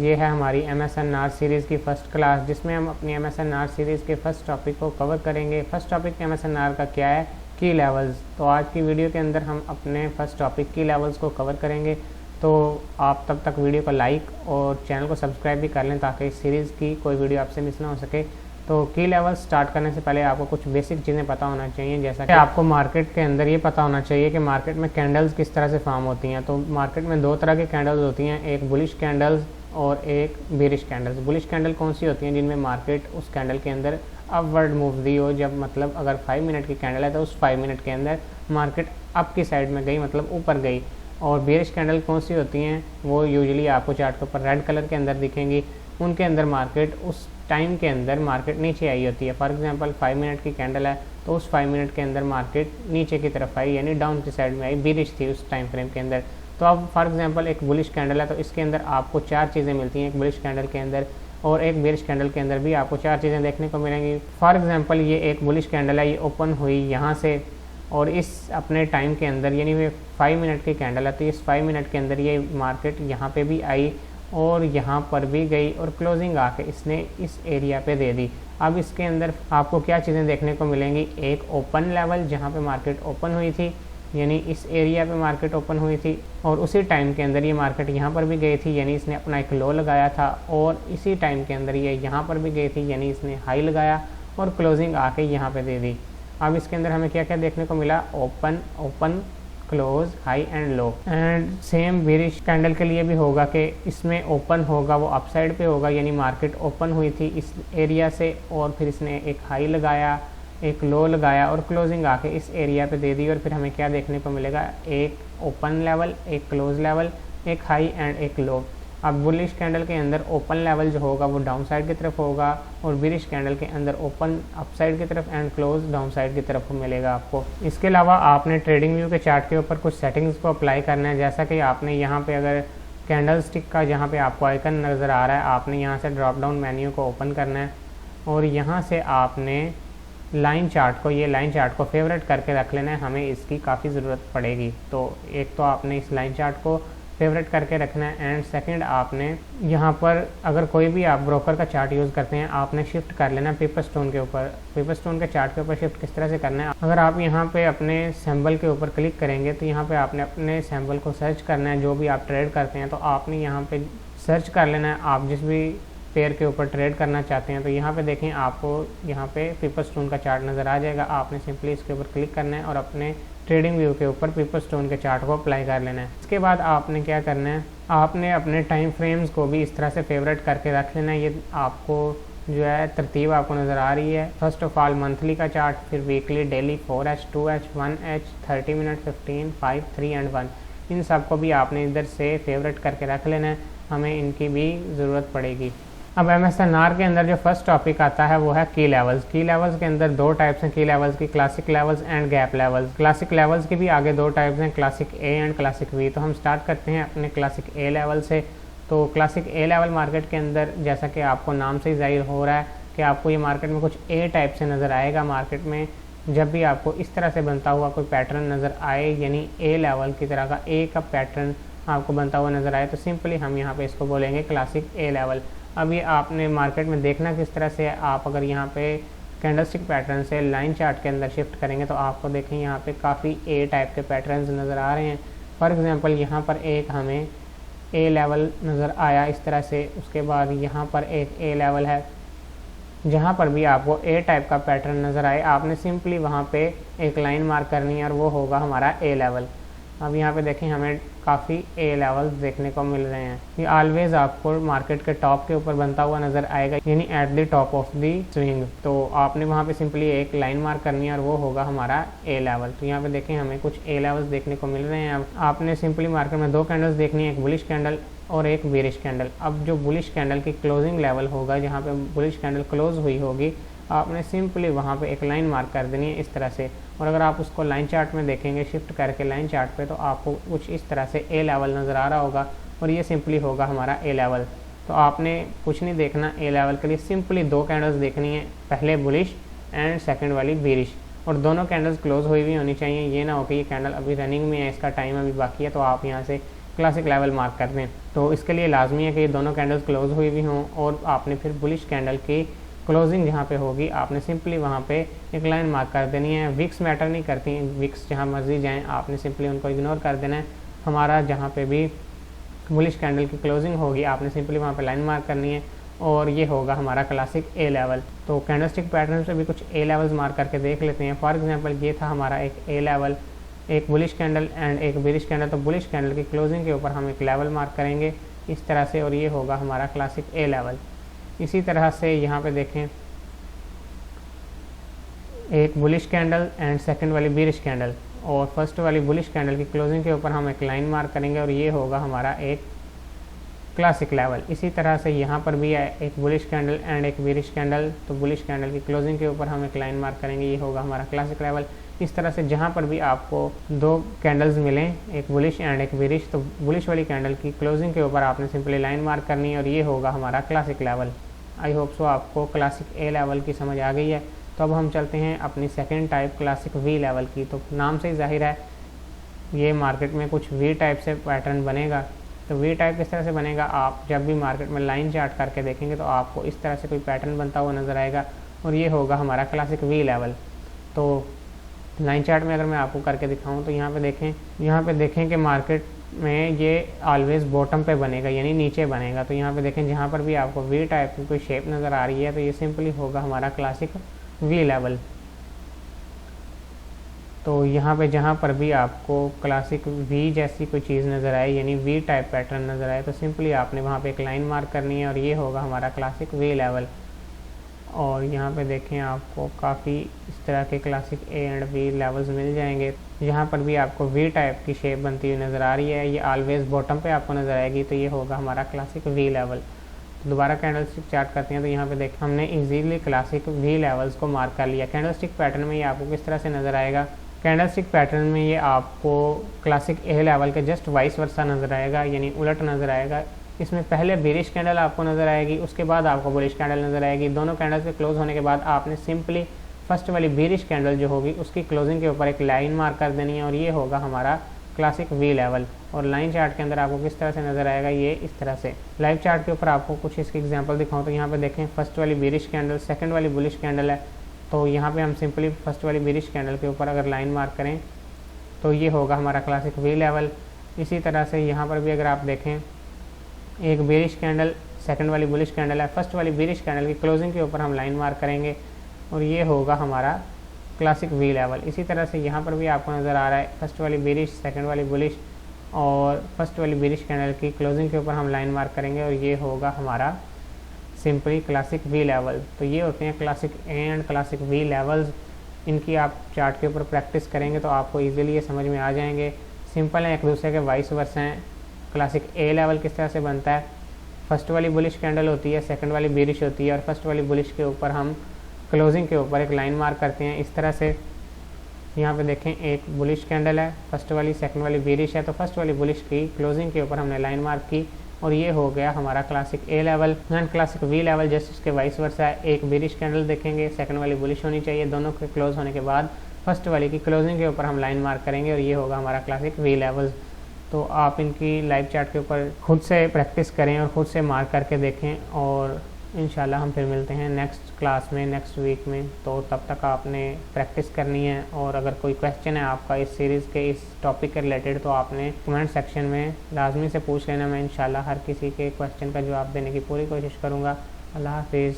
ये है हमारी MSNR सीरीज़ की फ़र्स्ट क्लास, जिसमें हम अपनी MSNR सीरीज़ के फर्स्ट टॉपिक को कवर करेंगे। फर्स्ट टॉपिक MSNR का क्या है? की लेवल्स। तो आज की वीडियो के अंदर हम अपने फर्स्ट टॉपिक की लेवल्स को कवर करेंगे। तो आप तब तक वीडियो को लाइक और चैनल को सब्सक्राइब भी कर लें ताकि इस सीरीज़ की कोई वीडियो आपसे मिस ना हो सके। तो की लेवल स्टार्ट करने से पहले आपको कुछ बेसिक चीज़ें पता होना चाहिए, जैसा कि आपको मार्केट के अंदर ये पता होना चाहिए कि मार्केट में कैंडल्स किस तरह से फॉर्म होती हैं। तो मार्केट में दो तरह की कैंडल्स होती हैं, एक बुलिश कैंडल्स और एक बेरिश कैंडल्स। बुलिश कैंडल कौन सी होती हैं? जिनमें मार्केट उस कैंडल के अंदर अपवर्ड मूव दी हो, जब मतलब अगर 5 मिनट की कैंडल है तो उस 5 मिनट के अंदर मार्केट अप की साइड में गई, मतलब ऊपर गई। और बेरिश कैंडल कौन सी होती हैं? वो यूजुअली आपको चार्ट के ऊपर रेड कलर के अंदर दिखेंगी। उनके अंदर मार्केट उस टाइम के अंदर मार्केट नीचे आई होती है। फॉर एग्जांपल 5 मिनट की कैंडल है तो उस 5 मिनट के अंदर मार्केट नीचे की तरफ आई, यानी डाउन की साइड में आई, बेरिश थी उस टाइम फ्रेम के अंदर। तो अब फॉर एग्जांपल एक बुलिश कैंडल है तो इसके अंदर आपको 4 चीज़ें मिलती हैं एक बुलिश कैंडल के अंदर, और एक बेरिश कैंडल के अंदर भी आपको 4 चीज़ें देखने को मिलेंगी। फॉर एग्जांपल ये एक बुलिश कैंडल है, ये ओपन हुई यहाँ से और इस अपने टाइम के अंदर, यानी ये 5 मिनट की कैंडल है तो इस 5 मिनट के अंदर ये मार्केट यहाँ पे भी आई और यहाँ पर भी गई और क्लोजिंग आके इसने इस एरिया पे दे दी। अब इसके अंदर आपको क्या चीज़ें देखने को मिलेंगी? एक ओपन लेवल जहाँ पे मार्केट ओपन हुई थी, यानी इस एरिया पे मार्केट ओपन हुई थी, और उसी टाइम के अंदर ये मार्केट यहाँ पर भी गई थी, यानी इसने अपना एक लो लगाया था, और इसी टाइम के अंदर ये यहाँ पर भी गई थी, यानी इसने हाई लगाया और क्लोजिंग आके यहाँ पे दे दी। अब इसके अंदर हमें क्या क्या देखने को मिला? Open, open, close, high and low. And same bearish candle के लिए भी होगा कि इसमें ओपन होगा वो अपसाइड पे होगा, यानी मार्केट ओपन हुई थी इस एरिया से और फिर इसने एक हाई लगाया, एक लो लगाया और क्लोजिंग आके इस एरिया पे दे दी। और फिर हमें क्या देखने को मिलेगा? एक ओपन लेवल, एक क्लोज लेवल, एक हाई एंड एक लो। अब बुलिश कैंडल के अंदर ओपन लेवल जो होगा वो डाउन साइड की तरफ होगा, और बेरिश कैंडल के अंदर ओपन अप साइड की तरफ एंड क्लोज डाउन साइड की तरफ मिलेगा आपको। इसके अलावा आपने ट्रेडिंग व्यू के चार्ट के ऊपर कुछ सेटिंग्स को अप्लाई करना है, जैसा कि आपने यहाँ पे अगर कैंडल स्टिक का जहाँ पे आपको आइकन नज़र आ रहा है, आपने यहाँ से ड्रॉप डाउन मेन्यू को ओपन करना है और यहाँ से आपने लाइन चार्ट को, ये लाइन चार्ट को फेवरेट करके रख लेना है, हमें इसकी काफ़ी ज़रूरत पड़ेगी। तो एक तो आपने इस लाइन चार्ट को फेवरेट करके रखना है, एंड सेकंड आपने यहाँ पर अगर कोई भी आप ब्रोकर का चार्ट यूज़ करते हैं, आपने शिफ्ट कर लेना पेपर स्टोन के ऊपर। पेपर स्टोन के चार्ट के ऊपर शिफ्ट किस तरह से करना है? अगर आप यहाँ पे अपने सिंबल के ऊपर क्लिक करेंगे तो यहाँ पे आपने अपने सिंबल को सर्च करना है। जो भी आप ट्रेड करते हैं तो आपने यहाँ पे सर्च कर लेना है, आप जिस भी पेयर के ऊपर ट्रेड करना चाहते हैं। तो यहाँ पे देखें, आपको यहाँ पे पेपर स्टोन का चार्ट नज़र आ जाएगा। आपने सिंपली इसके ऊपर क्लिक करना है और अपने ट्रेडिंग व्यू के ऊपर पेपर स्टोन के चार्ट को अप्लाई कर लेना है। इसके बाद आपने क्या करना है? आपने अपने टाइम फ्रेम्स को भी इस तरह से फेवरेट करके रख लेना है। ये आपको जो है तरतीब आपको नज़र आ रही है। फर्स्ट ऑफ ऑल मंथली का चार्ट, फिर weekly, daily, 4H, 2H, 1H, 30 minute, 15, 5, 3 and 1, इन सब को भी आपने इधर से फेवरेट करके रख लेना है, हमें इनकी भी ज़रूरत पड़ेगी। अब MSNR के अंदर जो फर्स्ट टॉपिक आता है वो है की लेवल्स। की लेवल्स के अंदर दो टाइप्स हैं की लेवल्स की, classic levels and gap levels. Classic levels के भी आगे दो टाइप्स हैं, classic A and classic V. तो हम स्टार्ट करते हैं अपने क्लासिक ए लेवल से। तो क्लासिक ए लेवल मार्केट के अंदर, जैसा कि आपको नाम से ही जाहिर हो रहा है कि आपको ये मार्केट में कुछ ए टाइप से नज़र आएगा। मार्केट में जब भी आपको इस तरह से बनता हुआ कोई पैटर्न नज़र आए, यानी ए लेवल की तरह का ए का पैटर्न आपको बनता हुआ नज़र आए, तो सिंपली हम यहाँ पे इसको बोलेंगे क्लासिक ए लेवल। अब ये आपने मार्केट में देखना किस तरह से, आप अगर यहाँ पे कैंडलस्टिक पैटर्न से लाइन चार्ट के अंदर शिफ्ट करेंगे तो आपको देखें यहाँ पे काफ़ी ए टाइप के पैटर्न्स नज़र आ रहे हैं। फॉर एग्जांपल यहाँ पर एक हमें ए लेवल नज़र आया इस तरह से, उसके बाद यहाँ पर एक ए लेवल है। जहाँ पर भी आपको ए टाइप का पैटर्न नज़र आए, आपने सिंपली वहाँ पे एक लाइन मार्क करनी है और वो होगा हमारा ए लेवल। अब यहाँ पे देखें, हमें काफ़ी ए लेवल्स देखने को मिल रहे हैं। ये ऑलवेज आपको मार्केट के टॉप के ऊपर बनता हुआ नज़र आएगा, यानी at the top of the swing. तो आपने वहाँ पे सिंपली एक लाइन मार्क करनी है और वो होगा हमारा ए लेवल। तो यहाँ पे देखें, हमें कुछ ए लेवल्स देखने को मिल रहे हैं। अब आपने सिंपली मार्केट में दो कैंडल्स देखनी है, एक बुलिश कैंडल और एक बेरिश कैंडल। अब जो बुलिश कैंडल की क्लोजिंग लेवल होगा, जहाँ पे बुलिश कैंडल क्लोज हुई होगी, आपने सिंपली वहाँ पे एक लाइन मार्क कर देनी है इस तरह से। और अगर आप उसको लाइन चार्ट में देखेंगे शिफ्ट करके लाइन चार्ट पे, तो आपको कुछ इस तरह से ए लेवल नज़र आ रहा होगा और ये सिंपली होगा हमारा ए लेवल। तो आपने कुछ नहीं देखना, ए लेवल के लिए सिंपली दो कैंडल्स देखनी है, पहले बुलिश एंड सेकंड वाली बेरिश, और दोनों कैंडल्स क्लोज हुई हुई होनी चाहिए। ये ना हो कि ये कैंडल अभी रनिंग में है, इसका टाइम अभी बाकी है, तो आप यहाँ से क्लासिक लेवल मार्क कर दें। तो इसके लिए लाजमी है कि ये दोनों कैंडल्स क्लोज हुई भी हों और आपने फिर बुलिश कैंडल की क्लोजिंग जहाँ पे होगी आपने सिंपली वहाँ पे एक लाइन मार्क कर देनी है। विक्स मैटर नहीं करती, विक्स जहाँ मर्जी जाएँ, आपने सिंपली उनको इग्नोर कर देना है। हमारा जहाँ पे भी बुलिश कैंडल की क्लोजिंग होगी आपने सिंपली वहाँ पे लाइन मार्क करनी है और ये होगा हमारा क्लासिक ए लेवल। तो कैंडलस्टिक पैटर्न से भी कुछ ए लेवल्स मार्क करके देख लेते हैं। फॉर एग्जांपल ये था हमारा एक ए लेवल, एक बुलिश कैंडल एंड एक बेरिश कैंडल। तो बुलिश कैंडल की क्लोजिंग के ऊपर हम एक लेवल मार्क करेंगे इस तरह से और ये होगा हमारा क्लासिक ए लेवल। इसी तरह से यहाँ पे देखें एक बुलिश कैंडल एंड सेकंड वाली बेरिश कैंडल और फर्स्ट वाली बुलिश कैंडल की क्लोजिंग के ऊपर हम एक लाइन मार्क करेंगे और ये होगा हमारा एक क्लासिक लेवल। इसी तरह से यहाँ पर भी है एक बुलिश कैंडल एंड एक बेरिश कैंडल। तो बुलिश कैंडल की क्लोजिंग के ऊपर हम एक लाइन मार्क करेंगे, ये होगा हमारा क्लासिक लेवल। इस तरह से जहाँ पर भी आपको दो कैंडल्स मिलें, एक बुलिश एंड एक बेरिश, तो बुलिश वाली कैंडल की क्लोजिंग के ऊपर आपने सिंपली लाइन मार्क करनी है और ये होगा हमारा classic level. I hope so आपको क्लासिक ए लेवल की समझ आ गई है। तो अब हम चलते हैं अपनी second type classic V level की। तो नाम से ही जाहिर है ये मार्केट में कुछ वी टाइप से पैटर्न बनेगा। तो वी टाइप किस तरह से बनेगा, आप जब भी मार्केट में लाइन चार्ट करके देखेंगे तो आपको इस तरह से कोई पैटर्न बनता हुआ नज़र आएगा और ये होगा हमारा क्लासिक वी लेवल। तो लाइन चार्ट में अगर मैं आपको करके दिखाऊं तो यहाँ पे देखें कि मार्केट में ये ऑलवेज बॉटम पे बनेगा, यानी नीचे बनेगा। तो यहाँ पे देखें जहाँ पर भी आपको वी टाइप की कोई शेप नज़र आ रही है तो ये सिंपली होगा हमारा क्लासिक वी लेवल। तो यहाँ पे जहाँ पर भी आपको क्लासिक वी जैसी कोई चीज़ नज़र आए, यानी वी टाइप पैटर्न नज़र आए, तो सिंपली आपने वहाँ पे एक लाइन मार्क करनी है और ये होगा हमारा क्लासिक वी लेवल। और यहाँ पे देखें आपको काफ़ी इस तरह के classic A and V levels मिल जाएंगे। यहाँ पर भी आपको वी टाइप की शेप बनती हुई नज़र आ रही है, ये ऑलवेज बॉटम पे आपको नज़र आएगी, तो ये होगा हमारा क्लासिक वी लेवल। दोबारा कैंडलस्टिक चार्ट करते हैं तो यहाँ पे देखें हमने इजीली क्लासिक वी लेवल्स को मार्क कर लिया। कैंडलस्टिक पैटर्न में ये आपको किस तरह से नज़र आएगा, कैंडलस्टिक पैटर्न में ये आपको क्लासिक ए लेवल के जस्ट वाइस वर्सा नज़र आएगा, यानी उलट नज़र आएगा। इसमें पहले बेरिश कैंडल आपको नज़र आएगी, उसके बाद आपको बुलिश कैंडल नज़र आएगी। दोनों कैंडल्स के क्लोज होने के बाद आपने सिंपली फर्स्ट वाली बेरिश कैंडल जो होगी उसकी क्लोजिंग के ऊपर एक लाइन मार्क कर देनी है और ये होगा हमारा क्लासिक वी लेवल। और लाइन चार्ट के अंदर आपको किस तरह से नज़र आएगा, ये इस तरह से। लाइव चार्ट के ऊपर आपको कुछ इसके एग्जांपल दिखाऊं तो यहाँ पे देखें फर्स्ट वाली बेरिश कैंडल, सेकंड वाली बुलिश कैंडल है। तो यहाँ पे हम सिंपली फर्स्ट वाली बेरिश कैंडल के ऊपर अगर लाइन मार्क करें तो ये होगा हमारा क्लासिक वी लेवल। इसी तरह से यहाँ पर भी अगर आप देखें एक बेरिश कैंडल, सेकंड वाली बुलिश कैंडल है, फर्स्ट वाली बेरिश कैंडल की क्लोजिंग के ऊपर हम लाइन मार्क करेंगे और ये होगा हमारा क्लासिक वी लेवल। इसी तरह से यहाँ पर भी आपको नज़र आ रहा है फर्स्ट वाली बेरिश, सेकंड वाली बुलिश और फर्स्ट वाली बेरिश कैंडल की क्लोजिंग के ऊपर हम लाइन मार्क करेंगे और ये होगा हमारा सिंपली क्लासिक वी लेवल। तो ये होते हैं classic A and classic V levels. इनकी आप चार्ट के ऊपर प्रैक्टिस करेंगे तो आपको ईजिली ये समझ में आ जाएंगे। सिंपल है, एक दूसरे के वाइस वर्सा हैं। क्लासिक ए लेवल किस तरह से बनता है, फर्स्ट वाली बुलिश कैंडल होती है, सेकंड वाली बेरिश होती है और फर्स्ट वाली बुलिश के ऊपर हम क्लोजिंग के ऊपर एक लाइन मार्क करते हैं इस तरह से। यहाँ पे देखें एक बुलिश कैंडल है, फर्स्ट वाली सेकंड वाली बेरिश है, तो फर्स्ट वाली बुलिश की क्लोजिंग के ऊपर हमने लाइन मार्क की और ये हो गया हमारा classic A level. And classic V level just इसके वाइस वर्सा है, एक बेरिश कैंडल देखेंगे, सेकंड वाली बुलिश होनी चाहिए, दोनों के क्लोज होने के बाद फर्स्ट वाली की क्लोजिंग के ऊपर हम लाइन मार्क करेंगे और ये होगा हमारा क्लासिक वी लेवल। तो आप इनकी लाइव चार्ट के ऊपर खुद से प्रैक्टिस करें और ख़ुद से मार्क करके देखें और इंशाल्लाह हम फिर मिलते हैं नेक्स्ट क्लास में, नेक्स्ट वीक में। तो तब तक आपने प्रैक्टिस करनी है और अगर कोई क्वेश्चन है आपका इस सीरीज़ के इस टॉपिक के रिलेटेड तो आपने कमेंट सेक्शन में लाजमी से पूछ लेना। मैं इंशाल्लाह हर किसी के क्वेश्चन का जवाब देने की पूरी कोशिश करूँगा। अल्लाह हाफिज़।